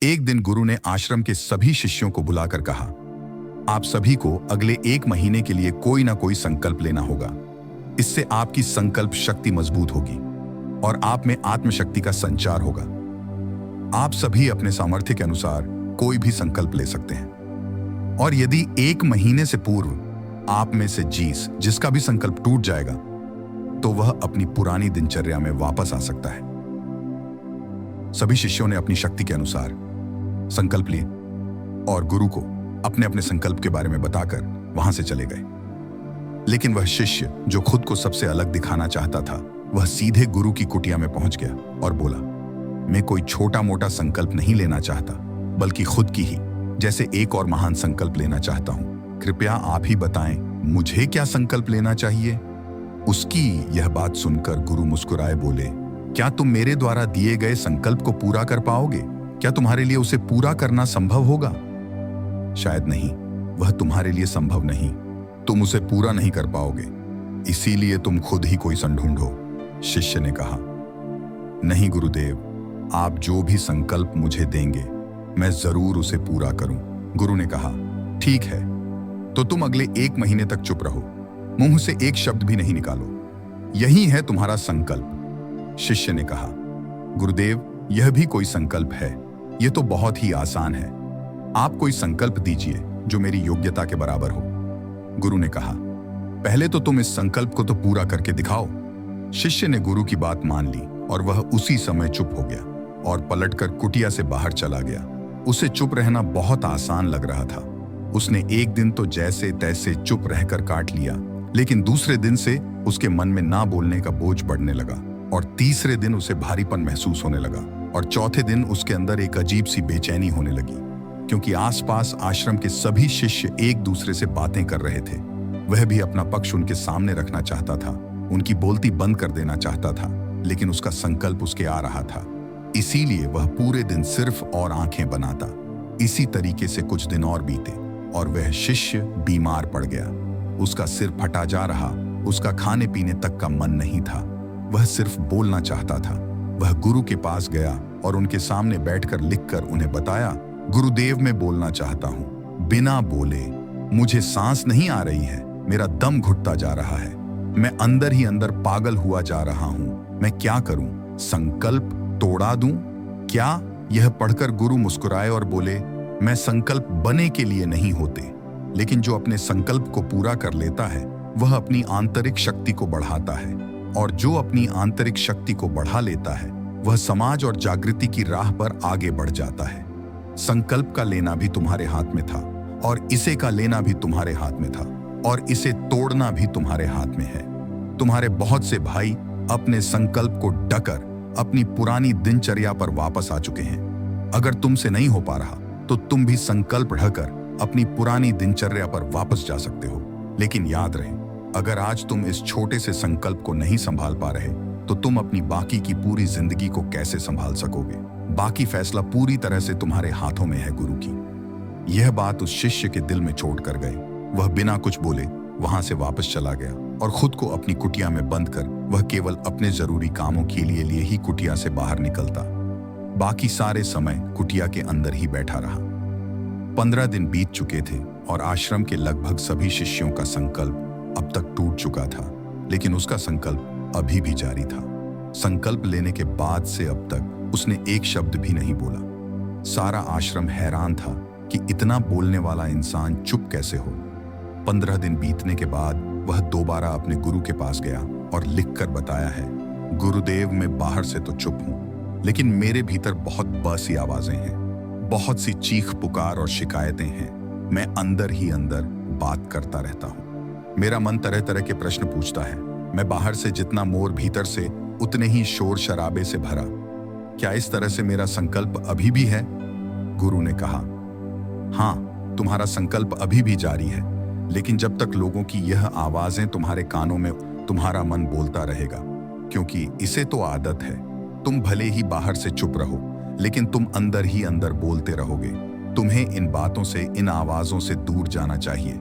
एक दिन गुरु ने आश्रम के सभी शिष्यों को बुलाकर कहा, आप सभी को अगले 1 महीने के लिए कोई ना कोई संकल्प लेना होगा। इससे आपकी संकल्प शक्ति मजबूत होगी और आप में आत्मशक्ति का संचार होगा। आप सभी अपने सामर्थ्य के अनुसार कोई भी संकल्प ले सकते हैं और यदि 1 महीने से पूर्व आप में से जिसका भी संकल्प टूट जाएगा तो वह अपनी पुरानी दिनचर्या में वापस आ सकता है। सभी शिष्यों ने अपनी शक्ति के अनुसार संकल्प लिए और गुरु को अपने अपने संकल्प के बारे में बताकर वहां से चले गए। लेकिन वह शिष्य जो खुद को सबसे अलग दिखाना चाहता था, वह सीधे गुरु की कुटिया में पहुंच गया और बोला, मैं कोई छोटा मोटा संकल्प नहीं लेना चाहता, बल्कि खुद की ही जैसे एक और महान संकल्प लेना चाहता हूं। कृपया आप ही बताएं, मुझे क्या संकल्प लेना चाहिए? उसकी यह बात सुनकर गुरु मुस्कुराए बोले, क्या तुम मेरे द्वारा दिए गए संकल्प को पूरा कर पाओगे? क्या तुम्हारे लिए उसे पूरा करना संभव होगा? शायद नहीं, वह तुम्हारे लिए संभव नहीं। तुम उसे पूरा नहीं कर पाओगे, इसीलिए तुम खुद ही कोई सन ढूंढो। शिष्य ने कहा, नहीं गुरुदेव, आप जो भी संकल्प मुझे देंगे मैं जरूर उसे पूरा करूं। गुरु ने कहा, ठीक है, तो तुम अगले 1 महीने तक चुप रहो, मुंह से एक शब्द भी नहीं निकालो। यही है तुम्हारा संकल्प। शिष्य ने कहा, गुरुदेव, यह भी कोई संकल्प है? यह तो बहुत ही आसान है। आप कोई संकल्प दीजिए जो मेरी योग्यता के बराबर हो। गुरु ने कहा, पहले तो तुम इस संकल्प को तो पूरा करके दिखाओ। शिष्य ने गुरु की बात मान ली और वह उसी समय चुप हो गया और पलटकर कुटिया से बाहर चला गया। उसे चुप रहना बहुत आसान लग रहा था। उसने एक दिन तो जैसे तैसे चुप रहकर काट लिया, लेकिन दूसरे दिन से उसके मन में ना बोलने का बोझ बढ़ने लगा और तीसरे दिन उसे भारीपन महसूस होने लगा और चौथे दिन उसके अंदर एक अजीब सी बेचैनी होने लगी, क्योंकि आसपास आश्रम के सभी शिष्य एक दूसरे से बातें कर रहे थे। वह भी अपना पक्ष उनके सामने रखना चाहता था, उनकी बोलती बंद कर देना चाहता था, लेकिन उसका संकल्प उसके आ रहा था। इसीलिए वह पूरे दिन सिर्फ और आंखें बनाता। इसी तरीके से कुछ दिन और बीते और वह शिष्य बीमार पड़ गया। उसका सिर फटा जा रहा, उसका खाने पीने तक का मन नहीं था, वह सिर्फ बोलना चाहता था। वह गुरु के पास गया और उनके सामने बैठकर लिखकर उन्हें बताया, गुरुदेव, मैं बोलना चाहता हूँ, बिना बोले मुझे सांस नहीं आ रही है, मेरा दम घुटता जा रहा है, मैं अंदर ही अंदर पागल हुआ जा रहा हूँ, मैं क्या करूँ? संकल्प तोड़ा दूं क्या? यह पढ़कर गुरु मुस्कुराए और बोले, मैं संकल्प बने के लिए नहीं होते, लेकिन जो अपने संकल्प को पूरा कर लेता है वह अपनी आंतरिक शक्ति को बढ़ाता है, और जो अपनी आंतरिक शक्ति को बढ़ा लेता है वह समाज और जागृति की राह पर आगे बढ़ जाता है। संकल्प का लेना भी तुम्हारे हाथ में था और इसे का लेना भी तुम्हारे हाथ में था और इसे तोड़ना भी तुम्हारे हाथ में है। तुम्हारे बहुत से भाई अपने संकल्प को ढकर अपनी पुरानी दिनचर्या पर वापस आ चुके हैं। अगर तुमसे नहीं हो पा रहा तो तुम भी संकल्प ढकर अपनी पुरानी दिनचर्या पर वापस जा सकते हो। लेकिन याद रहे, अगर आज तुम इस छोटे से संकल्प को नहीं संभाल पा रहे तो तुम अपनी बाकी की पूरी जिंदगी को कैसे संभाल सकोगे? बाकी फैसला पूरी तरह से तुम्हारे हाथों में है गुरु की। यह बात उस शिष्य के दिल में चोट कर गई। वह बिना कुछ बोले वहां से वापस चला गया और खुद को अपनी कुटिया में बंद कर वह केवल अपने जरूरी कामों के लिए ही कुटिया से बाहर निकलता। बाकी सारे समय कुटिया के अंदर ही बैठा रहा। 15 दिन बीत चुके थे और आश्रम के लगभग सभी शिष्यों का संकल्प अब तक टूट चुका था, लेकिन उसका संकल्प अभी भी जारी था। संकल्प लेने के बाद से अब तक उसने एक शब्द भी नहीं बोला। सारा आश्रम हैरान था कि इतना बोलने वाला इंसान चुप कैसे हो। 15 दिन बीतने के बाद वह दोबारा अपने गुरु के पास गया और लिखकर बताया है, गुरुदेव, मैं बाहर से तो चुप हूं, लेकिन मेरे भीतर बहुत बासी आवाजें हैं, बहुत सी चीख पुकार और शिकायतें हैं। मैं अंदर ही अंदर बात करता रहता हूं। मेरा मन तरह तरह के प्रश्न पूछता है। मैं बाहर से जितना मोर, भीतर से उतने ही शोर शराबे से भरा। क्या इस तरह से मेरा संकल्प अभी भी है? गुरु ने कहा, हाँ, तुम्हारा संकल्प अभी भी जारी है, लेकिन जब तक लोगों की यह आवाजें तुम्हारे कानों में, तुम्हारा मन बोलता रहेगा, क्योंकि इसे तो आदत है। तुम भले ही बाहर से चुप रहो, लेकिन तुम अंदर ही अंदर बोलते रहोगे। तुम्हें इन बातों से, इन आवाजों से दूर जाना चाहिए।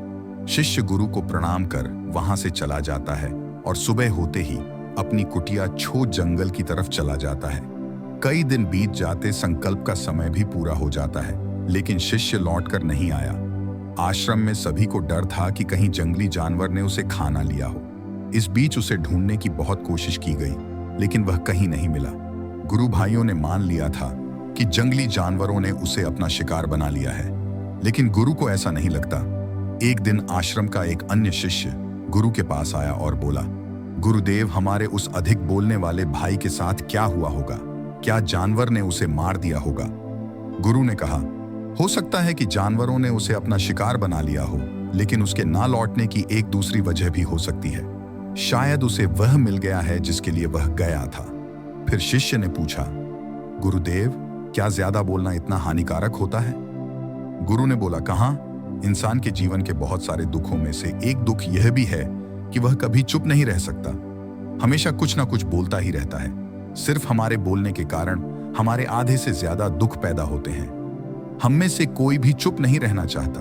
शिष्य गुरु को प्रणाम कर वहां से चला जाता है और सुबह होते ही अपनी कुटिया छोड़ जंगल की तरफ चला जाता है। कई दिन बीत जाते, संकल्प का समय भी पूरा हो जाता है, लेकिन शिष्य लौटकर नहीं आया। आश्रम में सभी को डर था कि कहीं जंगली जानवर ने उसे खा ना लिया हो। इस बीच उसे ढूंढने की बहुत कोशिश की गई, लेकिन वह कहीं नहीं मिला। गुरु भाइयों ने मान लिया था कि जंगली जानवरों ने उसे अपना शिकार बना लिया है, लेकिन गुरु को ऐसा नहीं लगता। एक दिन आश्रम का एक अन्य शिष्य गुरु के पास आया और बोला, गुरुदेव, हमारे उस अधिक बोलने वाले भाई के साथ क्या हुआ होगा? क्या जानवर ने उसे मार दिया होगा? गुरु ने कहा, हो सकता है कि जानवरों ने उसे अपना शिकार बना लिया हो, लेकिन उसके ना लौटने की एक दूसरी वजह भी हो सकती है। शायद उसे वह मिल गया है जिसके लिए वह गया था। फिर शिष्य ने पूछा, गुरुदेव, क्या ज्यादा बोलना इतना हानिकारक होता है? गुरु ने बोला, कहां? इंसान के जीवन के बहुत सारे दुखों में से एक दुख यह भी है कि वह कभी चुप नहीं रह सकता, हमेशा कुछ ना कुछ बोलता ही रहता है। सिर्फ हमारे बोलने के कारण हमारे आधे से ज्यादा दुख पैदा होते हैं। हम में से कोई भी चुप नहीं रहना चाहता,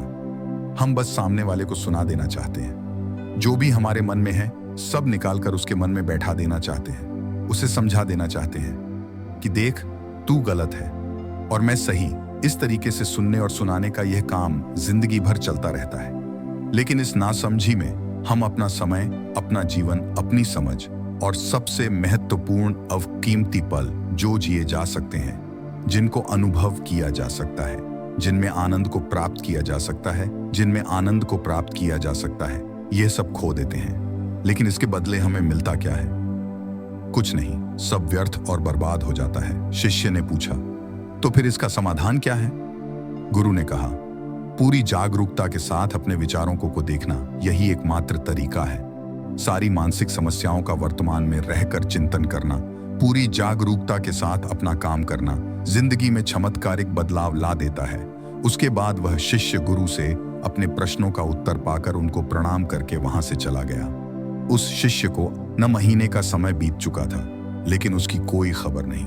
हम बस सामने वाले को सुना देना चाहते हैं। जो भी हमारे मन में है सब निकालकर उसके मन में बैठा देना चाहते हैं। उसे समझा देना चाहते हैं कि देख, तू गलत है और मैं सही। इस तरीके से सुनने और सुनाने का यह काम जिंदगी भर चलता रहता है। लेकिन इस नासमझी में हम अपना समय, अपना जीवन, अपनी समझ और सबसे महत्वपूर्ण अवकीमती पल जो जिए जा सकते हैं, जिनको अनुभव किया जा सकता है, जिनमें आनंद को प्राप्त किया जा सकता है, जिनमें आनंद को प्राप्त किया जा सकता है, यह सब खो देते हैं। लेकिन इसके बदले हमें मिलता क्या है? कुछ नहीं, सब व्यर्थ और बर्बाद हो जाता है। शिष्य ने पूछा, तो फिर इसका समाधान क्या है? गुरु ने कहा, पूरी जागरूकता के साथ अपने विचारों को देखना, यही एकमात्र तरीका है। सारी मानसिक समस्याओं का वर्तमान में रहकर चिंतन करना, पूरी जागरूकता के साथ अपना काम करना जिंदगी में चमत्कारिक बदलाव ला देता है। उसके बाद वह शिष्य गुरु से अपने प्रश्नों का उत्तर पाकर उनको प्रणाम करके वहां से चला गया। उस शिष्य को न महीने का समय बीत चुका था, लेकिन उसकी कोई खबर नहीं।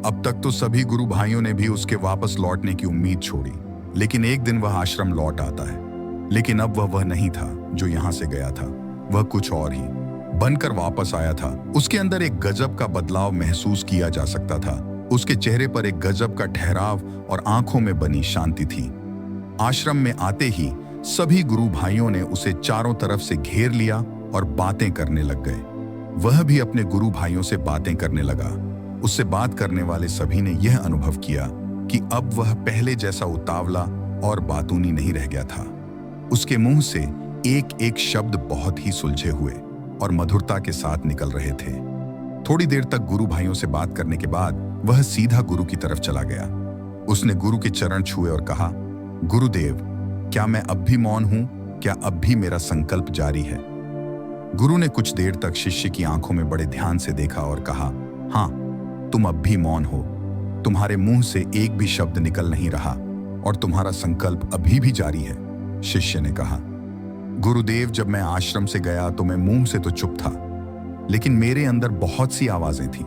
अब तक तो सभी गुरु भाइयों ने भी उसके वापस लौटने की उम्मीद छोड़ी, लेकिन एक दिन वह आश्रम लौट आता है। लेकिन अब वह नहीं था जो यहां से गया था, वह कुछ और ही बनकर वापस आया था। उसके अंदर एक गजब का बदलाव महसूस किया जा सकता था। उसके चेहरे पर एक गजब का ठहराव और आंखों में बनी शांति थी। आश्रम में आते ही सभी गुरु भाइयों ने उसे चारों तरफ से घेर लिया और बातें करने लग गए। वह भी अपने गुरु भाइयों से बातें करने लगा। उससे बात करने वाले सभी ने यह अनुभव किया कि अब वह पहले जैसा उतावला और बातूनी नहीं रह गया था। उसके मुंह से एक एक शब्द बहुत ही सुलझे हुए और मधुरता के साथ निकल रहे थे। थोड़ी देर तक गुरु भाइयों से बात करने के बाद वह सीधा गुरु की तरफ चला गया। उसने गुरु के चरण छुए और कहा, गुरुदेव, क्या मैं अब भी मौन हूं? क्या अब भी मेरा संकल्प जारी है? गुरु ने कुछ देर तक शिष्य की आंखों में बड़े ध्यान से देखा और कहा, हाँ, तुम अब भी मौन हो। तुम्हारे मुंह से एक भी शब्द निकल नहीं रहा और तुम्हारा संकल्प अभी भी जारी है। शिष्य ने कहा, गुरुदेव, जब मैं आश्रम से गया तो मैं मुंह से तो चुप था, लेकिन मेरे अंदर बहुत सी आवाजें थीं।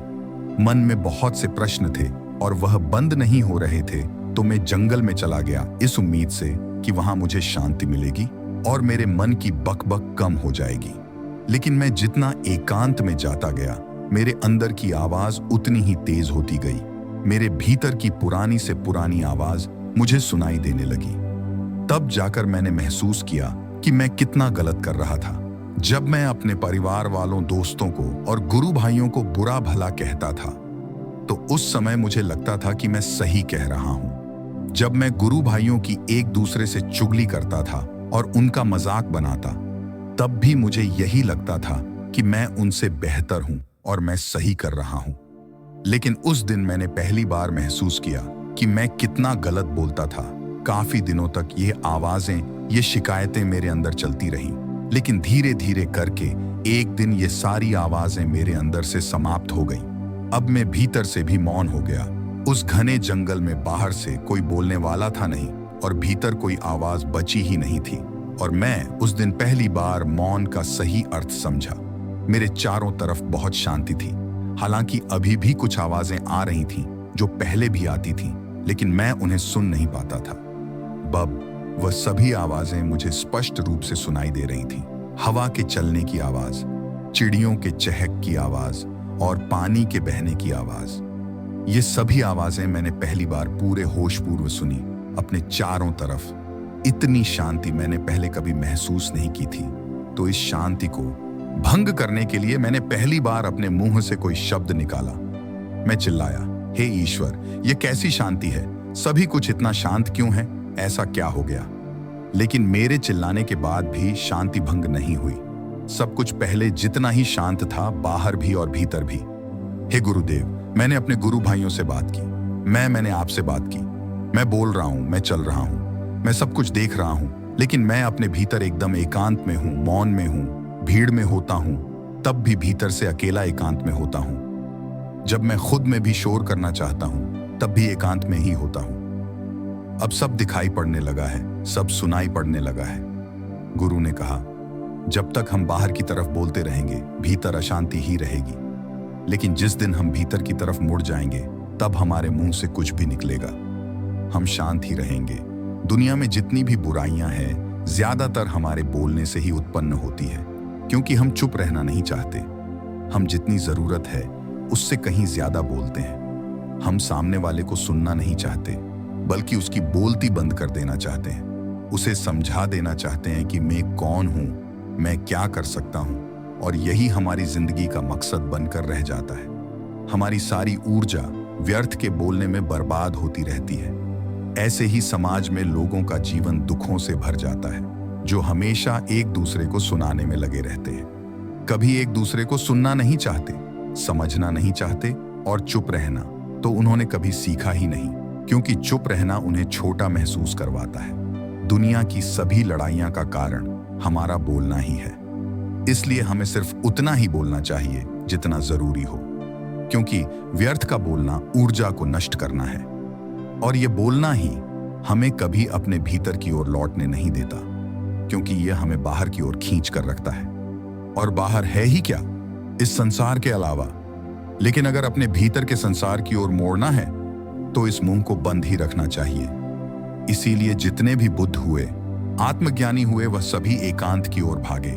मन में बहुत से प्रश्न थे और वह बंद नहीं हो रहे थे। तो मैं जंगल में चला गया इस उम्मीद से कि वहां मुझे शांति मिलेगी और मेरे मन की बकबक कम हो जाएगी। लेकिन मैं जितना एकांत में जाता गया, मेरे अंदर की आवाज उतनी ही तेज होती गई। मेरे भीतर की पुरानी से पुरानी आवाज मुझे सुनाई देने लगी। तब जाकर मैंने महसूस किया कि मैं कितना गलत कर रहा था। जब मैं अपने परिवार वालों, दोस्तों को और गुरु भाइयों को बुरा भला कहता था, तो उस समय मुझे लगता था कि मैं सही कह रहा हूं। जब मैं गुरु भाइयों की एक दूसरे से चुगली करता था और उनका मजाक बनाता, तब भी मुझे यही लगता था कि मैं उनसे बेहतर हूं और मैं सही कर रहा हूं। लेकिन उस दिन मैंने पहली बार महसूस किया कि मैं कितना गलत बोलता था। काफी दिनों तक ये आवाजें, ये शिकायतें मेरे अंदर चलती रहीं, लेकिन धीरे धीरे करके एक दिन ये सारी आवाजें मेरे अंदर से समाप्त हो गईं। अब मैं भीतर से भी मौन हो गया। उस घने जंगल में बाहर से कोई बोलने वाला था नहीं और भीतर कोई आवाज बची ही नहीं थी। और मैं उस दिन पहली बार मौन का सही अर्थ समझा। मेरे चारों तरफ बहुत शांति थी। हालांकि अभी भी कुछ आवाजें आ रही थीं जो पहले भी आती थीं, लेकिन मैं उन्हें सुन नहीं पाता था। बब वह सभी आवाजें मुझे स्पष्ट रूप से सुनाई दे रही थीं। हवा के चलने की आवाज, चिड़ियों के चहक की आवाज और पानी के बहने की आवाज। ये सभी आवाजें मैंने पहली बार पूरे होशपूर्व सुनी, अपने चारों तरफ। इतनी शांति मैंने पहले कभी महसूस नहीं की थी। तो इस शांति को भंग करने के लिए मैंने पहली बार अपने मुंह से कोई शब्द निकाला। मैं चिल्लाया, हे ईश्वर, ये कैसी शांति है? सभी कुछ इतना शांत क्यों है? ऐसा क्या हो गया? लेकिन मेरे चिल्लाने के बाद भी शांति भंग नहीं हुई। सब कुछ पहले जितना ही शांत था, बाहर भी और भीतर भी। हे गुरुदेव, मैंने अपने गुरु भाइयों से बात की। मैंने आपसे बात की। मैं बोल रहा हूं, मैं चल रहा हूं, मैं सब कुछ देख रहा हूं, लेकिन मैं अपने भीतर एकदम एकांत में हूं, मौन में हूं। भीड़ में होता हूं तब भी भीतर से अकेला एकांत में होता हूं। जब मैं खुद में भी शोर करना चाहता हूं तब भी एकांत में ही होता हूं। अब सब दिखाई पड़ने लगा है, सब सुनाई पड़ने लगा है। गुरु ने कहा, जब तक हम बाहर की तरफ बोलते रहेंगे, भीतर अशांति ही रहेगी। लेकिन जिस दिन हम भीतर की तरफ मुड़ जाएंगे, तब हमारे मुंह से कुछ भी निकलेगा। हम शांत ही रहेंगे। दुनिया में जितनी भी बुराइयां हैं, ज्यादातर हमारे बोलने से ही उत्पन्न होती है, क्योंकि हम चुप रहना नहीं चाहते। हम जितनी जरूरत है उससे कहीं ज्यादा बोलते हैं। हम सामने वाले को सुनना नहीं चाहते, बल्कि उसकी बोलती बंद कर देना चाहते हैं। उसे समझा देना चाहते हैं कि मैं कौन हूं, मैं क्या कर सकता हूं, और यही हमारी जिंदगी का मकसद बनकर रह जाता है। हमारी सारी ऊर्जा व्यर्थ के बोलने में बर्बाद होती रहती है। ऐसे ही समाज में लोगों का जीवन दुखों से भर जाता है, जो हमेशा एक दूसरे को सुनाने में लगे रहते हैं। कभी एक दूसरे को सुनना नहीं चाहते, समझना नहीं चाहते, और चुप रहना तो उन्होंने कभी सीखा ही नहीं, क्योंकि चुप रहना उन्हें छोटा महसूस करवाता है। दुनिया की सभी लड़ाइयां का कारण हमारा बोलना ही है। इसलिए हमें सिर्फ उतना ही बोलना चाहिए जितना जरूरी हो, क्योंकि व्यर्थ का बोलना ऊर्जा को नष्ट करना है, और ये बोलना ही हमें कभी अपने भीतर की ओर लौटने नहीं देता, क्योंकि यह हमें बाहर की ओर खींच कर रखता है। और बाहर है ही क्या इस संसार के अलावा? लेकिन अगर अपने भीतर के संसार की ओर मोड़ना है तो इस मुंह को बंद ही रखना चाहिए। इसीलिए जितने भी बुद्ध हुए, आत्मज्ञानी हुए, वह सभी एकांत की ओर भागे,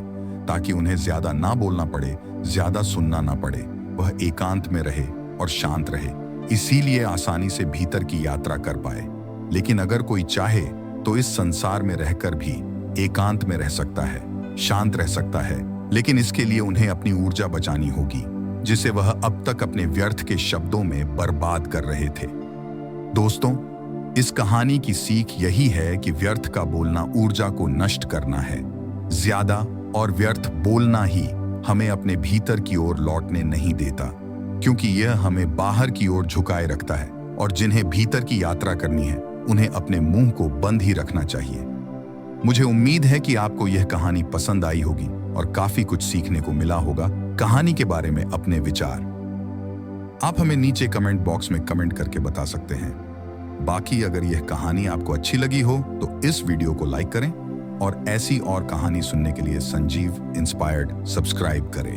ताकि उन्हें ज्यादा ना बोलना पड़े, ज्यादा सुनना ना पड़े। वह एकांत में रहे और शांत रहे, इसीलिए आसानी से भीतर की यात्रा कर पाए। लेकिन अगर कोई चाहे तो इस संसार में रहकर भी एकांत में रह सकता है, शांत रह सकता है, लेकिन इसके लिए उन्हें अपनी ऊर्जा बचानी होगी, जिसे वह अब तक अपने व्यर्थ के शब्दों में बर्बाद कर रहे थे। दोस्तों, इस कहानी की सीख यही है कि व्यर्थ का बोलना ऊर्जा को नष्ट करना है। ज्यादा और व्यर्थ बोलना ही हमें अपने भीतर की ओर लौटने नहीं देता, क्योंकि यह हमें बाहर की ओर झुकाए रखता है, और जिन्हें भीतर की यात्रा करनी है उन्हें अपने मुंह को बंद ही रखना चाहिए। मुझे उम्मीद है कि आपको यह कहानी पसंद आई होगी और काफी कुछ सीखने को मिला होगा। कहानी के बारे में अपने विचार आप हमें नीचे कमेंट बॉक्स में कमेंट करके बता सकते हैं। बाकी अगर यह कहानी आपको अच्छी लगी हो तो इस वीडियो को लाइक करें, और ऐसी और कहानी सुनने के लिए संजीव इंस्पायर्ड सब्सक्राइब करें।